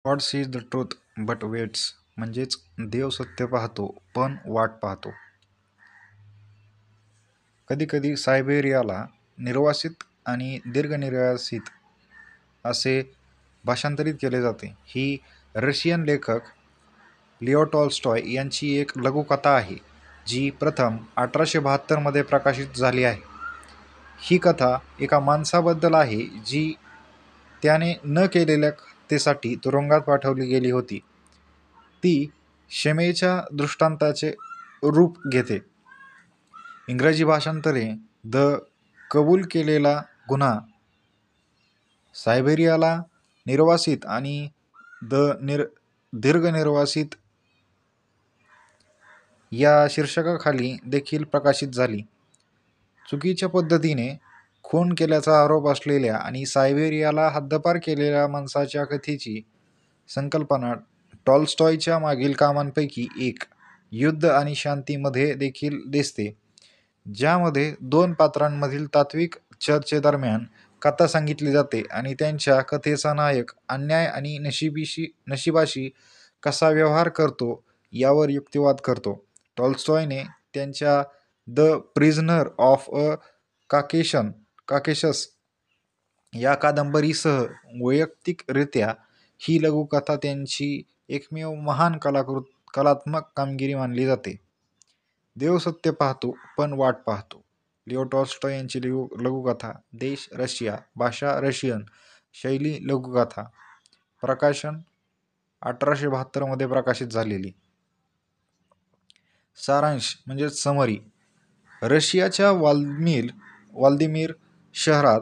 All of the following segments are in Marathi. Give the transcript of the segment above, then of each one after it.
God sees the truth but weights म्हणजेच देव सत्य पाहतो पण वाट पाहतो. कधीकधी सायबेरियाला निर्वासित आणि दीर्घनिर्वासित असे भाषांतरित केले जाते. ही रशियन लेखक लिओ टॉल्स्टॉय यांची एक लघुकथा आहे, जी प्रथम 1872 मध्ये प्रकाशित झाली आहे. ही कथा एका माणसाबद्दल आहे जी त्याने न केलेल्या हत्येसाठी तुरुंगात पाठवली गेली होती. ती क्षमेच्या दृष्टांताचे रूप घेते. इंग्रजी भाषांतरे द कबूल केलेला गुन्हा, सायबेरियाला निर्वासित आणि द दीर्घनिर्वासित या शीर्षकाखाली देखील प्रकाशित झाली. चुकीच्या पद्धतीने खून केल्याचा आरोप असलेल्या आणि सायबेरियाला हद्दपार केलेल्या माणसाच्या कथेची संकल्पना टॉल्स्टॉयच्या मागील कामांपैकी एक, युद्ध आणि शांती मध्ये देखील दिसते, ज्यामध्ये दोन पात्रांमधील तात्विक चर्चेदरम्यान कथा सांगितली जाते आणि त्यांच्या कथेचा नायक अन्याय आणि नशिबाशी कसा व्यवहार करतो यावर युक्तिवाद करतो. टॉल्स्टॉयने त्यांच्या the prisoner of a Caucasus या कादंबरीसह वैयक्तिकरित्या ही लघुकथा त्यांची एकमेव महान कलात्मक कामगिरी मानली जाते. देव सत्य पाहतो पण वाट पाहतो. लिओ टॉल्स्टॉय यांची लघुकथा. देश रशिया, भाषा रशियन, शैली लघुकथा, प्रकाशन 1872 मध्ये प्रकाशित झालेली. सारांश म्हणजे समरी. रशियाच्या व्लादिमीर शहरात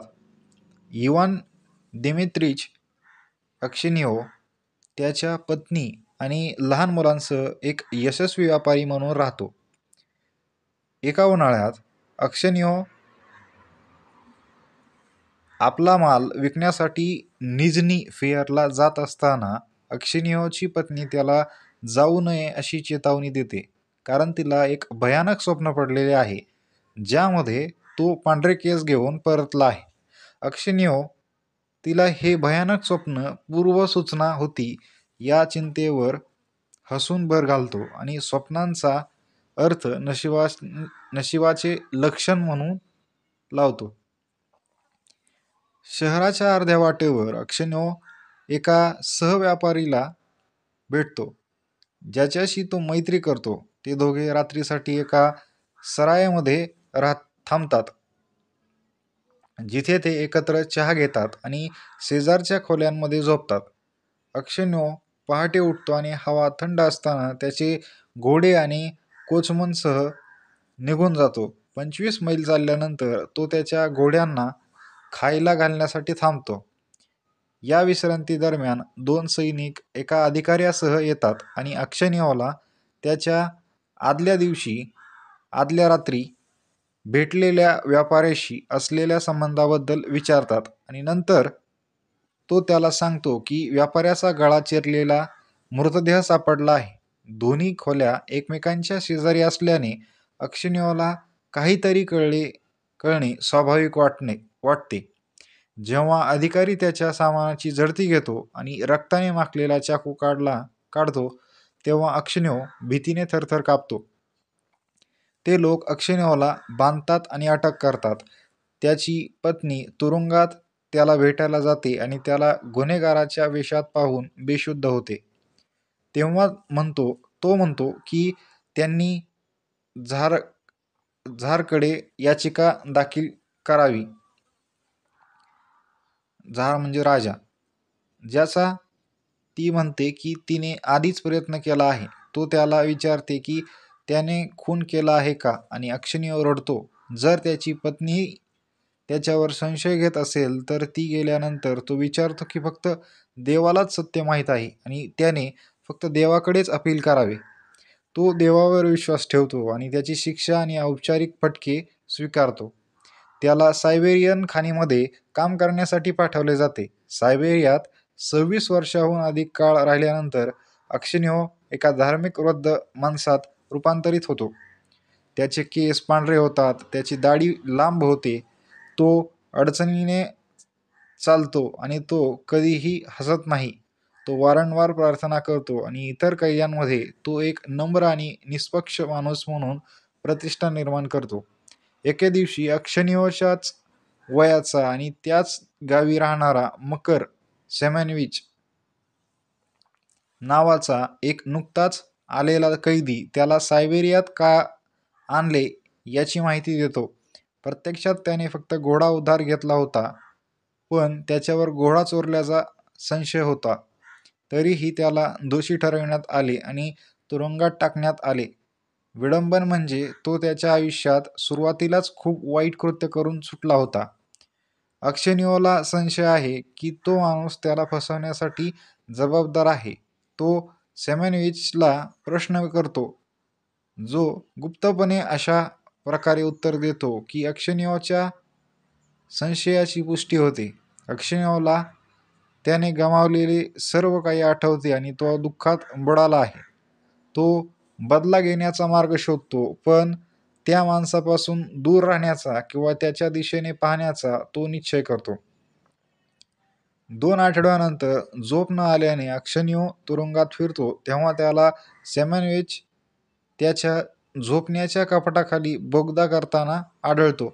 इवान दिमित्रिच अक्सिनिओव त्याच्या पत्नी आणि लहान मुलांसह एक यशस्वी व्यापारी म्हणून राहतो. एका उन्हाळ्यात अक्सिनिओव आपला माल विकण्यासाठी निझ्नी फेअरला जात असताना अक्सिनिओवची पत्नी त्याला जाऊ नये अशी चेतावणी देते, कारण तिला एक भयानक स्वप्न पडलेले आहे ज्यामध्ये तो पांढरे केस घेऊन परतला आहे. अक्सिनिओव तिला हे भयानक स्वप्न पूर्वसूचना होती या चिंतेवर हसून भर घालतो आणि स्वप्नांचा अर्थ नशिबाचे लक्षण म्हणून लावतो. शहराच्या अर्ध्या वाटेवर अक्सिनिओव एका सहव्यापारीला भेटतो, ज्याच्याशी तो मैत्री करतो. ते दोघे रात्रीसाठी एका सरायमध्ये थांबतात, जिथे ते एकत्र चहा घेतात आणि शेजारच्या खोल्यांमध्ये झोपतात. अक्सिनिओव पहाटे उठतो आणि हवा थंड असताना त्याचे घोडे आणि कोचमनसह निघून जातो. 25 मैल चालल्यानंतर तो त्याच्या घोड्यांना खायला घालण्यासाठी थांबतो. या विश्रांती दरम्यान दोन सैनिक एका अधिकाऱ्यासह येतात आणि अक्सिनिओवला त्याच्या आदल्या रात्री भेटलेल्या व्यापाऱ्याशी असलेल्या संबंधाबद्दल विचारतात आणि नंतर तो त्याला सांगतो की व्यापाऱ्याचा गळा चिरलेला मृतदेह सापडला आहे. दोन्ही खोल्या एकमेकांच्या शेजारी असल्याने अक्सिनिओवला काहीतरी कळणे स्वाभाविक वाटते. जेव्हा अधिकारी त्याच्या सामानाची झडती घेतो आणि रक्ताने माखलेला चाकू काढतो तेव्हा अक्सिनिओव भीतीने थरथर कापतो. ते लोक अक्सिनिओवला बांधतात आणि अटक करतात. त्याची पत्नी तुरुंगात त्याला भेटायला जाते आणि त्याला गुन्हेगाराच्या वेशात पाहून बेशुद्ध होते. तेव्हा तो म्हणतो की त्यांनी झारकडे याचिका दाखल करावी. झार म्हणजे राजा, ज्याचा ती म्हणते की तिने आधीच प्रयत्न केला आहे. तो त्याला विचारते की त्याने खून केला आहे का आणि अक्सिनिओव रडतो. जर त्याची पत्नी त्याच्यावर संशय घेत असेल तर ती गेल्यानंतर तो विचारतो की फक्त देवालाच सत्य माहीत आहे आणि त्याने फक्त देवाकडेच अपील करावे. तो देवावर विश्वास ठेवतो आणि त्याची शिक्षा आणि औपचारिक फटके स्वीकारतो. त्याला सायबेरियन खाणीमध्ये काम करण्यासाठी पाठवले जाते. सायबेरियात 26 वर्षांहून अधिक काळ राहिल्यानंतर अक्सिनिओव एका धार्मिक वृद्ध माणसात रूपांतरित होतो. त्याचे केस पांढरे होतात, त्याची दाढी लांब होते, तो अडचणीने चालतो आणि तो कधीही हसत नाही. तो वारंवार प्रार्थना करतो आणि इतर कैद्यांमध्ये तो एक नम्र आणि निष्पक्ष माणूस म्हणून प्रतिष्ठा निर्माण करतो. एके दिवशी अक्सनिओच्याच वयाचा आणि त्याच गावी राहणारा मकर सेमॅनविच नावाचा एक नुकताच आलेला कैदी त्याला सायबेरियात का आणले याची माहिती देतो. प्रत्यक्षात त्याने फक्त घोडा उधार घेतला होता, पण त्याच्यावर घोडा चोरल्याचा संशय होता. तरीही त्याला दोषी ठरविण्यात आले आणि तुरुंगात टाकण्यात आले. विडंबन म्हणजे तो त्याच्या आयुष्यात सुरुवातीलाच खूप वाईट कृत्य करून सुटला होता. अक्सनिओला संशय आहे की तो माणूस त्याला फसवण्यासाठी जबाबदार आहे. तो सेमेनविचला प्रश्न करतो, जो गुप्तपणे अशा प्रकारे उत्तर देतो की अक्सनिओच्या संशयाची पुष्टी होते. अक्सनिओला त्याने गमावलेले सर्व काही आठवते आणि तो दुःखात बुडाला आहे. तो बदला घेण्याचा मार्ग शोधतो, पण त्या माणसापासून दूर राहण्याचा किंवा त्याच्या दिशेने पाहण्याचा तो निश्चय करतो. 2 आठवड्यानंतर झोप न आल्याने अक्सनिओ तुरुंगात फिरतो तेव्हा त्याला सेमॅनविच त्याच्या झोपण्याच्या कपाटाखाली बोगदा करताना आढळतो.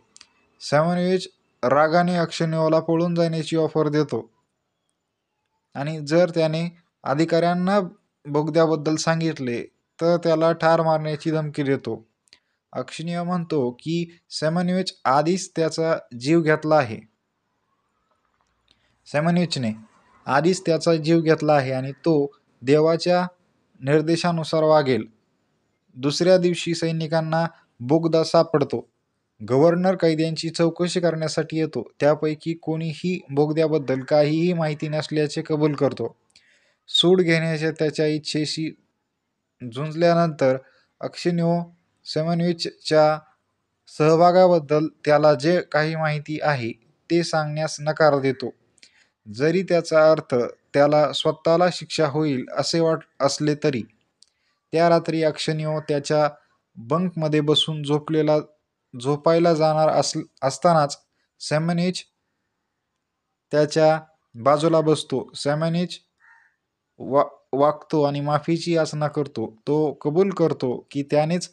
सेमॅनविच रागाने अक्सनिओला पळून जाण्याची ऑफर देतो आणि जर त्याने अधिकाऱ्यांना बोगद्याबद्दल सांगितले तर त्याला ठार मारण्याची धमकी देतो. अक्सनिओ म्हणतो की सेमॅनविच आधीच त्याचा जीव घेतला आहे. सेमॅनविचने आधीच त्याचा जीव घेतला आहे आणि तो देवाच्या निर्देशानुसार वागेल. दुसऱ्या दिवशी सैनिकांना बोगदा सापडतो. गव्हर्नर कैद्यांची चौकशी करण्यासाठी येतो. त्यापैकी कोणीही बोगद्याबद्दल काहीही माहिती नसल्याचे कबूल करतो. सूड घेण्याच्या त्याच्या इच्छेशी झुंजल्यानंतर अक्सनिओ सेमॅनविचच्या सहभागाबद्दल त्याला जे काही माहिती आहे ते सांगण्यास नकार देतो, जरी त्याचा अर्थ त्याला स्वतःला शिक्षा होईल असे वाट असले तरी. त्या रात्री अक्सनिओ त्याच्या बंकमध्ये बसून झोपायला जाणार असतानाच सेमॅनविच त्याच्या बाजूला बसतो. सेमॅनविच वागतो आणि माफीची याचना करतो. तो कबूल करतो की त्यानेच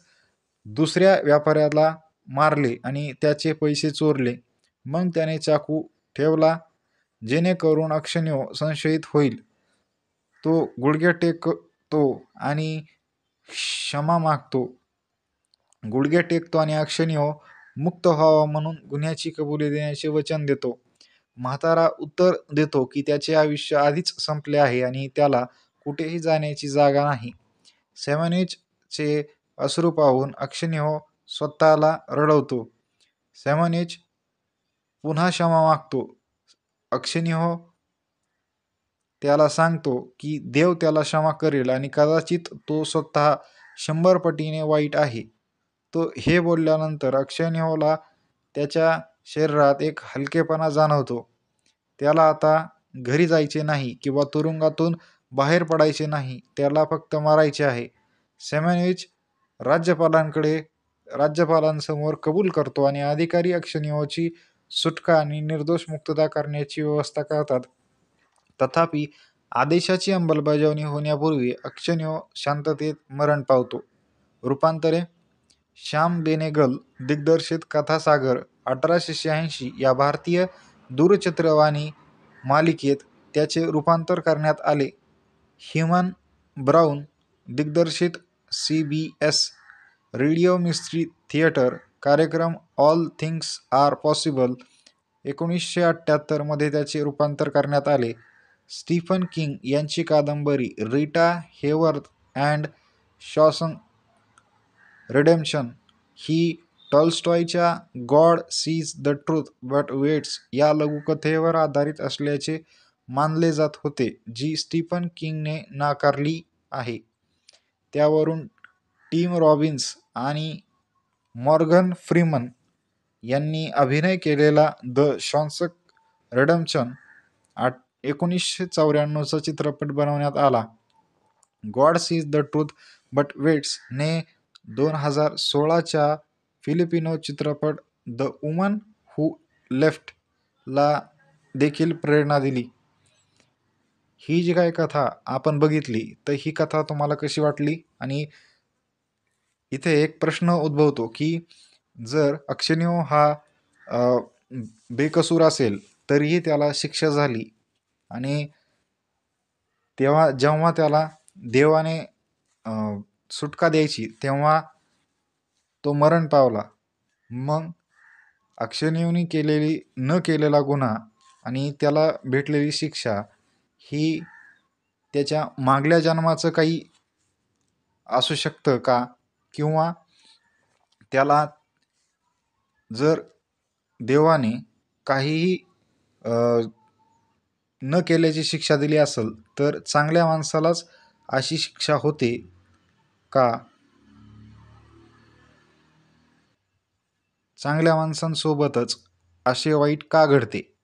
दुसऱ्या व्यापाऱ्याला मारले आणि त्याचे पैसे चोरले. मग त्याने चाकू ठेवला जेणेकरून अक्सनिओ संशयित होईल. तो गुडघे टेकतो आणि क्षमा मागतो. गुडघे टेकतो आणि अक्सनिओ मुक्त व्हावा म्हणून गुन्ह्याची कबुली देण्याचे वचन देतो. म्हातारा उत्तर देतो की त्याचे आयुष्य आधीच संपले आहे आणि त्याला कुठेही जाण्याची जागा नाही. सेमॅनविचचे अश्रू पाहून अक्सनिओ स्वतःला रडवतो. सेमॅनविच पुन्हा क्षमा मागतो. अक्सनिओ त्याला सांगतो की देव त्याला क्षमा करेल आणि कदाचित तो स्वतः 100 पटीने वाईट आहे. तो हे बोलल्यानंतर अक्सनिओला त्याच्या शरीरात एक हलकेपणा जाणवतो. त्याला आता घरी जायचे नाही किंवा तुरुंगातून बाहेर पडायचे नाही, त्याला फक्त मरायचे आहे. सेमॅनविच राज्यपालांसमोर कबूल करतो आणि अधिकारी अक्सनिओची सुटका आणि निर्दोष मुक्तता करण्याची व्यवस्था करतात. तथापि आदेशाची अंमलबजावणी होण्यापूर्वी अक्सनिओ शांततेत मरण पावतो. रूपांतरे श्याम बेनेगल दिग्दर्शित कथासागर 1886 या भारतीय दूरचित्रवाणी मालिकेत त्याचे रूपांतर करण्यात आले. ह्युमन ब्राऊन दिग्दर्शित CBS रेडिओ मिस्ट्री थिएटर कार्यक्रम ऑल थिंग्स आर पॉसिबल 1978 मध्ये त्याचे रूपांतर करण्यात आले. स्टीफन किंग यांची कादंबरी Rita Hayworth and Shawshank Redemption ही टॉल्स्टॉयच्या God sees the truth but waits या लघुकथेवर आधारित असल्याचे मानले जात होते, जी स्टीफन किंगने नाकारली आहे. त्यावरून टिम रॉबिन्स आणि मॉर्गन फ्रीमन यांनी अभिनय केलेला द शॉशँक रिडेम्पशन 1994 चित्रपट बनवण्यात आला. God sees the truth but weights ने 2016 फिलिपिनो चित्रपट द वुमन हू लेफ्ट ला देखील प्रेरणा दिली. ही जी काही कथा आपण बघितली, तर ही कथा तुम्हाला कशी वाटली? आणि इथे एक प्रश्न उद्भवतो, की जर अक्ष हा अ, बेकसूर असेल, तरीही त्याला शिक्षा झाली आणि तेव्हा जेव्हा त्याला देवाने अ, सुटका द्यायची, तेव्हा तो मरण पावला. मग अक्षय्यने केलेली न केलेला गुन्हा आणि त्याला भेटलेली शिक्षा ही त्याच्या मागल्या जन्माचं काही असू शकतं का? किंवा त्याला जर देवाने काहीही अ, न केल्याची शिक्षा दिली असेल, तर चांगल्या माणसालाच अशी शिक्षा होते का? चांगल्या माणसांसोबतच असे वाईट का घडते?